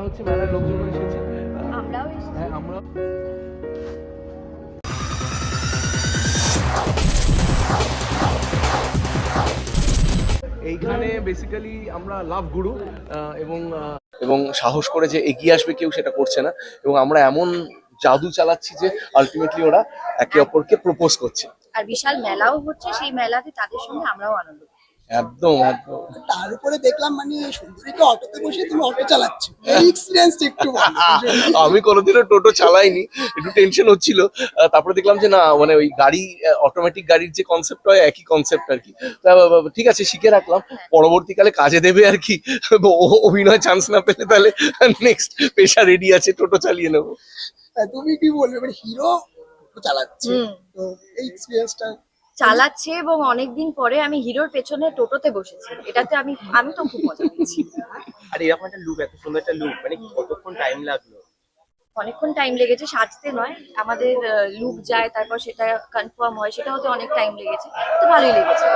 হচ্ছে মেলার লোকজন এসেছে, আমরাও এসেছি। হ্যাঁ আমরা এইখানে বেসিক্যালি আমরা লাভ গুরু, এবং এবং সাহস করে যে এগিয়ে আসবে কেউ সেটা করছে না, এবং আমরা এমন জাদু চালাচ্ছি যে আলটিমেটলি ওরা একে অপরকে প্রপোজ করছে। আর বিশাল মেলাও হচ্ছে, সেই মেলাতে তাদের সঙ্গে আমরাও আনন্দ করছি। একদম একদম। তার উপরে দেখলাম মানে সুন্দরী তো অটোতে বসে তুমি অটো চালাচ্ছ, এই এক্সপিরিয়েন্সটা একটু বলো। আমি কোনোদিনও টোটো চালাইনি, একটু টেনশন হচ্ছিল। তারপরে দেখলাম যে না, মানে ওই গাড়ি, অটোমেটিক গাড়ির যে কনসেপ্ট হয় একই কনসেপ্ট আর কি। ঠিক আছে, শিখে রাখলাম, পরবর্তীকালে কাজে দেবে আর কি। অভিনয় চান্স না পেলে তাহলে নেক্সট পেশা রেডি আছে, টোটো চালিয়ে নেবো। তুমি কি বলবে, মানে হিরো চালাচ্ছে তো এই এক্সপিরিয়েন্সটা চালাচ্ছে, এবং অনেকদিন পরে আমি হিরোর পেছনে টোটোতে বসেছি, এটাতে আমি তো খুব মজা পেয়েছি। আর এরকম একটা লুক, এত সুন্দর একটা লুক, মানে কতক্ষণ টাইম লাগলো? অনেকক্ষণ টাইম লেগেছে, সাজতে নয়, আমাদের লুক যায়, তারপর সেটা কনফার্ম হয়, সেটা হতে অনেক টাইম লেগেছে, তো ভালোই লেগেছে।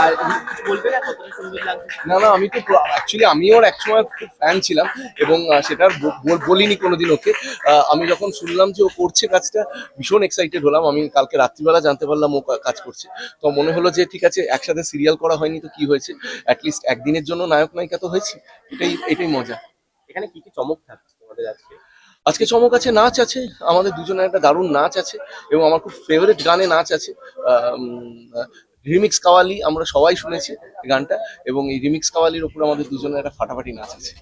আর কিছু বলবে না কতটা সুন্দর লাগছে? না না, আমি তো অ্যাকচুয়ালি আমি ওর একসময় খুব ফ্যান ছিলাম, এবং সেটা বলিনি কোনোদিন ওকে। আমি যখন শুনলাম যে ও করছে কাজটা, ভীষণ এক্সাইটেড হলাম। আমি কালকে রাত্রিবেলা জানতে পারলাম ও কাজ করছে, তো মনে হলো যে ঠিক আছে, একসাথে সিরিয়াল করা হয়নি তো কি হয়েছে, অ্যাটলিস্ট একদিনের জন্য নায়ক নায়িকা তো হয়েছি, এটাই মজা। এখানে কি কি চমক থাকছে তোমাদের আজকে? আজকে চমক আছে, নাচ আছে, আমাদের দুজনের একটা দারুণ নাচ আছে, এবং আমার খুব ফেভারিট গানে নাচ আছে। রিমিক্স কাওয়ালি আমরা সবাই শুনেছি গানটা, এবং এই রিমিক্স কাওয়ালির ওপর আমাদের দুজনের একটা ফাটাফাটি নাচ আছে।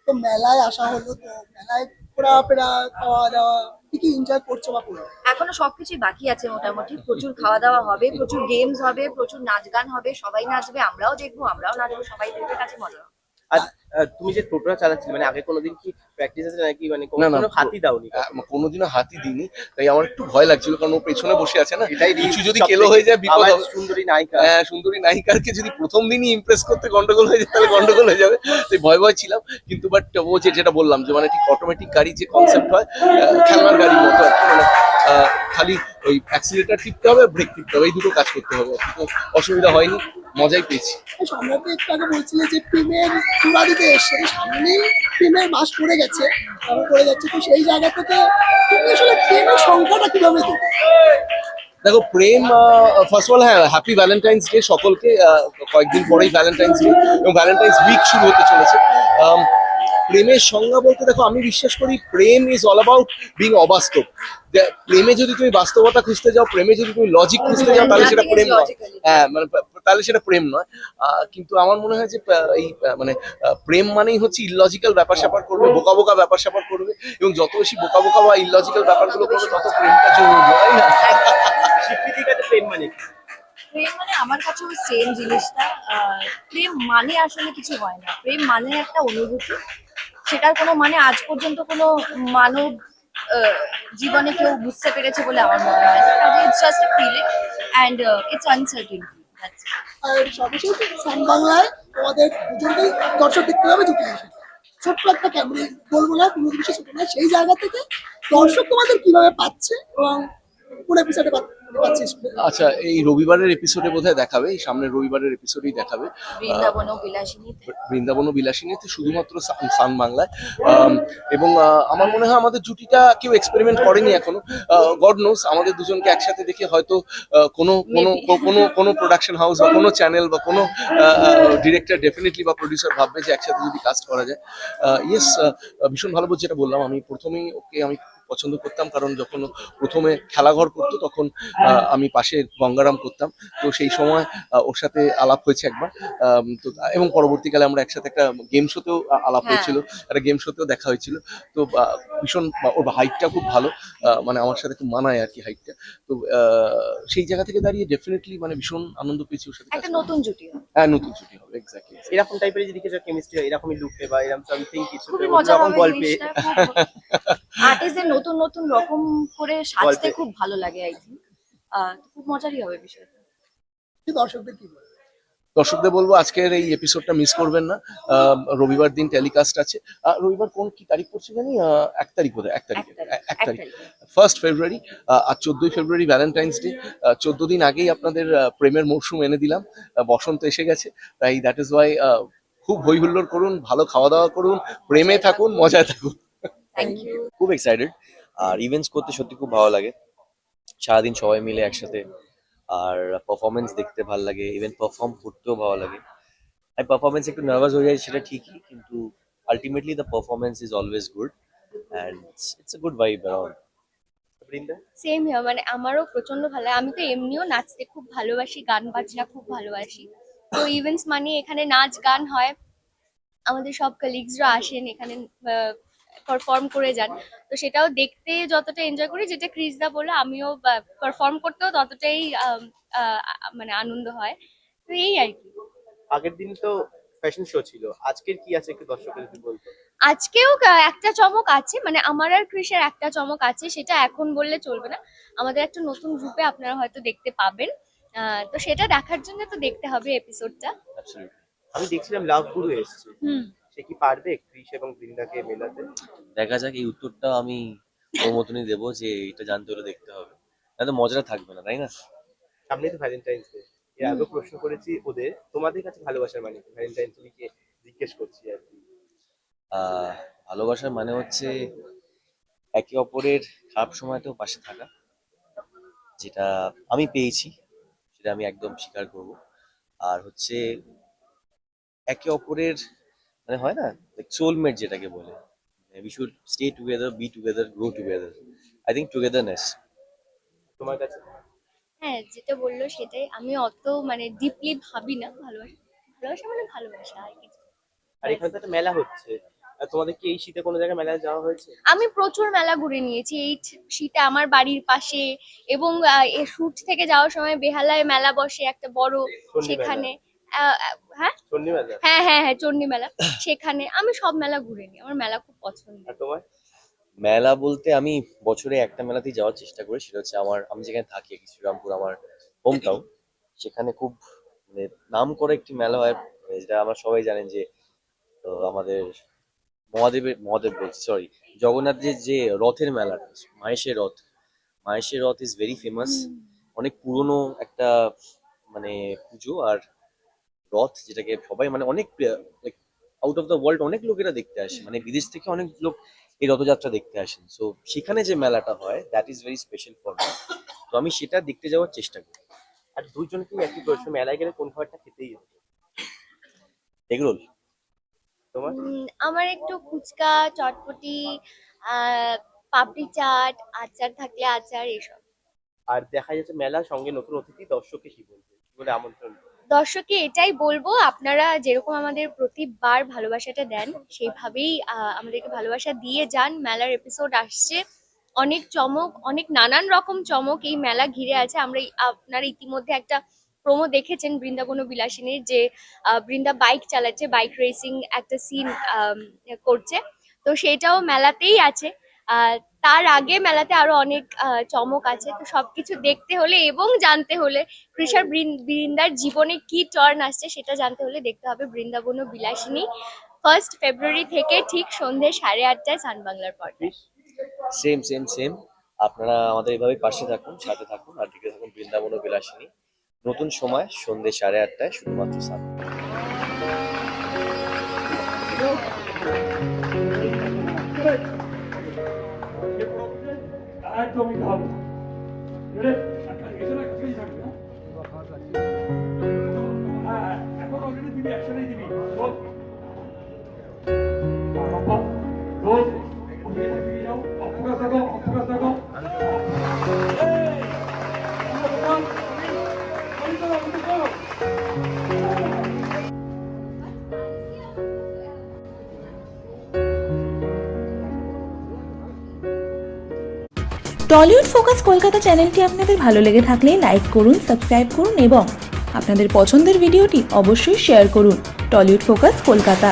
তো মেলায় আসা হলো, তো মেলায় ঘোরাফেরা খাওয়া দাওয়া কি কি এনজয় করছো বা করো? এখনো সবকিছুই বাকি আছে, মোটামুটি প্রচুর খাওয়া দাওয়া হবে, প্রচুর গেমস হবে, প্রচুর নাচ গান হবে, সবাই নাচবে, আমরাও দেখবো, আমরাও নাচবো, সবাই দেখবে, কাছে মজা হবে। আর তুমি যে টোটোটা চালাচ্ছিলে, মানে আগে কোনোদিন কি প্র্যাকটিস আছে নাকি, মানে না না, কোনো হাতি দাওনি? কোনোদিনও হাতই দিইনি, তাই আমার একটু ভয় লাগছিল, কারণ ও পেছনে বসে আছে না, এটাই কিছু যদি সবথেকে কেলো হয়ে যায় বিপদ আমার হবে। সুন্দরী নায়িকা। হ্যাঁ, সুন্দরী নায়িকাকে যদি প্রথম দিনই ইমপ্রেস করতে গন্ডগোল হয়ে যায় তাহলে গন্ডগোল হয়ে যাবে, তাই ভয় ভয় ছিলাম। কিন্তু বাট ও যেটা বললাম যে মানে ঠিক অটোমেটিক গাড়ি যে কনসেপ্ট হয়, খেলনার গাড়ির মতো আর কি, মানে খালি ওই অ্যাক্সিলেটার টিপতে হবে, ব্রেক টিপতে হবে, এই দুটো কাজ করতে হবে আর কি। তো অসুবিধা হয়নি, মজাই পেয়েছি। সম্রাট একটু আগে বলছিলে যে প্রেমের চূড়া দিতে এসছে, সামনেই প্রেমের মাস পড়ে গেছে, আবার পড়ে যাচ্ছে, তো সেই জায়গা থেকে তুমি আসলে প্রেমের সংখ্যাটা কিভাবে দেবে? দেখো, প্রেম ফার্স্ট অফ অল, হ্যাঁ, হ্যাপি ভ্যালেন্টাইন্স ডে সকলকে। কয়েকদিন পরেই ভ্যালেন্টাইন্স ডে, এবং ভ্যালেন্টাইন্স উইক শুরু হতে চলেছে। প্রেমের সংজ্ঞা বলতে দেখো, আমি বিশ্বাস করি প্রেম ইজ অল অ্যাবাউট বিং অবাস্তব। প্রেমে যদি তুমি বাস্তবতা খুঁজতে যাও, প্রেমে যদি তুমি লজিক খুঁজতে যাও, তাহলে সেটা প্রেম নয়। হ্যাঁ, মানে তাহলে সেটা প্রেম নয়। কিন্তু আমার মনে হয় যে এই মানে প্রেম মানেই হচ্ছে ইললজিক্যাল ব্যাপার স্যাপার করবে, বোকা বোকা ব্যাপার স্যাপার করবে, এবং যত বেশি বোকা বোকা বা ইললজিক্যাল ব্যাপারগুলো করবে তত প্রেমটা জরুরি, তাই না? স্বীকৃতির কাছে প্রেম মানে কি? প্রেম মানে আমার কাছেও সেম জিনিসটা। প্রেম মানে আসলে কিছু হয় না, প্রেম মানে একটা অনুভূতি, সেটার কোনো মানে আজ পর্যন্ত কোনো মানব জীবনে কেউ বুঝতে পেরেছে বলে আমার মনে হয় না। It's just a feeling and it's uncertainty. আর সর্বশেষ সান বাংলায় তোমাদের দুজনকেই দর্শক দেখতে হবে দুটো জিনিস, ছোট্ট একটা ক্যামেরা, বলবো না কোনো জিনিস ছোট না, সেই জায়গা থেকে দর্শক তোমাদের কিভাবে পাচ্ছে এবং কোন এপিসোডে পাচ্ছিস? আচ্ছা, এই রবিবারের এপিসোডে বোধহয় দেখাবে, এই সামনের রবিবারের এপিসোডেই দেখাবে বৃন্দাবন ও বিলাসিনীতে। বৃন্দাবন ও বিলাসিনীতে, শুধুমাত্র সান বাংলায়। এবং আমার মনে হয় আমাদের জুটিটা কেউ এক্সপেরিমেন্ট করেনি এখনো। গড নোস, আমাদের দুজনকে একসাথে দেখে হয়তো কোনো কোনো কোনো কোনো প্রোডাকশন হাউস বা কোনো চ্যানেল বা কোনো ডিরেক্টর ডেফিনেটলি বা প্রডিউসার ভাববে যে একসাথে যদি কাস্ট করা যায়। ইয়েস, ভীষণ ভালো, যেটা বললাম, আমি প্রথমেই ওকে আমি পছন্দ করতাম, কারণ যখন ও প্রথমে খেলাঘর করতো তখন আমি পাশে গঙ্গারাম করতাম, তো সেই সময় ওর সাথে আলাপ হয়েছে একবার। তো এবং পরবর্তীকালে আমরা একসাথে একটা গেম শোতেও আলাপ হয়েছিল, একটা গেম শোতেও দেখা হয়েছিল। তো ভীষণ, ওর হাইটটা খুব ভালো, মানে আমার সাথে খুব মানায় আর কি হাইটটা। তো সেই জায়গা থেকে দাঁড়িয়ে ডেফিনেটলি মানে ভীষণ আনন্দ পেয়েছি ওর সাথে। একটা নতুন জুটি হবে। হ্যাঁ, নতুন ছুটি হবে, এক্স্যাক্টলি। এরকম টাইপের যদি কিছু কেমিস্ট্রি হয়, এরকমই লুকে বা এরকম সামথিং কিছু, খুবই মজা এরকম হবে গল্পে জিনিসটা। আর্টিস্টদের নতুন নতুন রকম করে সাজতে গল্পে। খুব ভালো লাগে, আই থিঙ্ক খুব মজারই হবে বিষয়টা। দর্শকদের কি বলবে? দর্শকদের বলবো আজকের এই এপিসোডটা মিস করবেন না। রবিবার দিন টেলিকাস্ট আছে। রবিবার কোন কি তারিখ পড়ছে জানি, 1 তারিখ বোধহয়, 1 তারিখ, 1 তারিখ, 1 ফেব্রুয়ারি। আর 14 ফেব্রুয়ারি ভ্যালেন্টাইন্স ডে। 14 দিন আগেই আপনাদের প্রেমের মরশুম এনে দিলাম, বসন্ত এসে গেছে, তাই দ্যাট ইজ ওয়াই খুব হই হুল্লোড় করুন, ভালো খাওয়া দাওয়া করুন, প্রেমে থাকুন, মজায় থাকুন। Thank you. খুব এক্সাইটেড। আর ইভেন্টস করতে সত্যি খুব ভালো লাগে, সারাদিন সবাই মিলে একসাথে। আর পারফরমেন্স দেখতে ভালো লাগে, ইভেন পারফর্ম করতেও ভালো লাগে। আমি পারফরমেন্স একটু নার্ভাস হয়ে যাই সেটা ঠিকই, কিন্তু ultimately the performance is always good and it's a good vibe around. Brinda, same here, মানে আমারও প্রচন্ড ভালো লাগে। আমি তো এমনিও নাচতে খুব ভালোবাসি, গান বাজনা খুব ভালোবাসি। তো ইভেন্টস মানে এখানে নাচ গান হয়, আমাদের সব কলিগসরা আসেন এখানে, পারফর্ম করে যান। তো সেটাও দেখতে যতটা এনজয় করি, যেটা ক্রিসদা বললো, আমিও পারফর্ম করতেও ততটাই মানে আনন্দ হয়। তো এই আর কি। আগের দিন তো ফ্যাশন শো ছিল, আজকের কি আছে একটু দর্শকদের যদি বলতো। আজকেও একটা চমক আছে, মানে আমার আর ক্রিসের একটা চমক আছে, সেটা এখন বললে চলবে না। আমাদের একটা নতুন রূপে আপনারা হয়তো দেখতে পাবেন। তো সেটা দেখার জন্য তো দেখতে হবে এপিসোডটা। অ্যাবসলিউটলি। আমি দেখছিলাম লাভ গুরু এসেছে, হুম। সে কি পারবে ক্রিস এবং বৃন্দাকে মেলাতে? দেখা যাক, এই উত্তরটা আমি ওর মতনই দেবো যে এটা জানতে হলে দেখতে হবে, না তো মজাটা থাকবে না, তাই না? সামনে তো ভ্যালেন্টাইন্স ডে, এর আগেও প্রশ্ন করেছি ওদের, তোমাদের কাছে ভালোবাসার মানে কি? ভ্যালেন্টাইন্স ডে জিজ্ঞেস করছি আর কি। ভালোবাসার মানে হচ্ছে একে অপরের খারাপ সময়তেও পাশে থাকা, যেটা আমি পেয়েছি, সেটা আমি একদম স্বীকার করব। আর হচ্ছে একে অপরের মানে হয় না, সোলমেট যেটাকে বলে, we should stay together, be together, grow together. I think togetherness. তোমার কাছে? হ্যাঁ, যেটা বললো সেটাই। আমি অত মানে ডিপলি ভাবি না ভালোবাসা। ভালোবাসা মানে ভালোবাসা, আর কিছু। আর এখানে তো একটা মেলা হচ্ছে, আর তোমাদের কি এই শীতে কোনো জায়গায় মেলায় যাওয়া হয়েছে? আমি প্রচুর মেলা ঘুরে নিয়েছি এই শীতে, আমার বাড়ির পাশে। এবং এই শুট থেকে যাওয়ার সময় বেহালায় মেলা বসে একটা বড়, চণ্ডী মেলা। সেখানে হ্যাঁ চণ্ডী মেলা? হ্যাঁ হ্যাঁ হ্যাঁ চণ্ডী মেলা। সেখানে আমি সব মেলা ঘুরে নিই, আমার মেলা খুব পছন্দ। আর তোমার? মেলা বলতে আমি বছরে একটা মেলাতেই যাওয়ার চেষ্টা করি, সেটা হচ্ছে আমি যেখানে থাকি আর কি, শ্রীরামপুর আমার হোম টাউন। সেখানে খুব মানে নাম করে একটি মেলা হয়, যেটা আমরা সবাই জানেন যে আমাদের মহাদেব বলছি, সরি, জগন্নাথের যে রথের মেলাটা, মাহেশের রথ ইজ ভেরি ফেমাস। অনেক পুরনো একটা মানে পুজো আর রথ, যেটাকে সবাই মানে অনেক আউট অফ দ্য ওয়ার্ল্ড অনেক লোকেরা দেখতে আসে, মানে বিদেশ থেকে অনেক লোক এই রথযাত্রা দেখতে আসেন। সো সেখানে যে মেলাটা হয়, that is very special for me. তো আমি সেটা দেখতে যাওয়ার চেষ্টা করি। আর দুইজনকে একই প্রশ্ন, মেলায় গেলে কোন খাবারটা খেতেই হবে? এগরোল। তোমার? আমার একটু ফুচকা, চটপটি, পাপড়ি চাট, আচার থাকলে আচার, এসব। আর দেখা যাচ্ছে মেলার সঙ্গে নতুন অতিথি, দর্শককে কি বলবে, কি বলে আমন্ত্রণ করবে? দর্শককে এটাই বলবো, আপনারা যেরকম আমাদের প্রতিবার ভালোবাসাটা দেন, সেইভাবেই আমাদেরকে ভালোবাসা দিয়ে যান। মেলার এপিসোড আসছে, অনেক চমক, অনেক নানান রকম চমক এই মেলা ঘিরে আছে। আপনারা ইতিমধ্যে একটা প্রোমো দেখেছেন বৃন্দাবন বিলাসিনীর, যে বৃন্দা বাইক চালাচ্ছে, বাইক রেসিং একটা সিন করছে। তো সেটাও মেলাতেই আছে। তার আগে মেলাতে আরো অনেক চমক আছে। তো সবকিছু দেখতে হলে এবং জানতে হলে, কৃষার বৃন্দার জীবনে কি টার্ন আসছে সেটা জানতে হলে দেখতে হবে বৃন্দাবন বিলাসিনী, 1 ফেব্রুয়ারি থেকে ঠিক সন্ধ্যে 8:30টায় সান বাংলার পর্দায়। Same same same. আপনারা আমাদের এইভাবে পাশে থাকুন, সাথে থাকুন, আর দেখে থাকুন বৃন্দাবন ও বিলাসিনী। নতুন সময় সন্ধ্যে 8:30টায়, শুধুমাত্র সান। একদমই খাবো হ্যাঁ, এখন অলরেডি দিবি, একসাথেই দিবি। অফোকাস থাকো, অফোকাস থাকো। টলিউড ফোকাস কলকাতা চ্যানেলটি আপনাদের ভালো লেগে থাকলে লাইক করুন, সাবস্ক্রাইব করুন এবং আপনাদের পছন্দের ভিডিওটি অবশ্যই শেয়ার করুন। Tollywood focus Kolkata.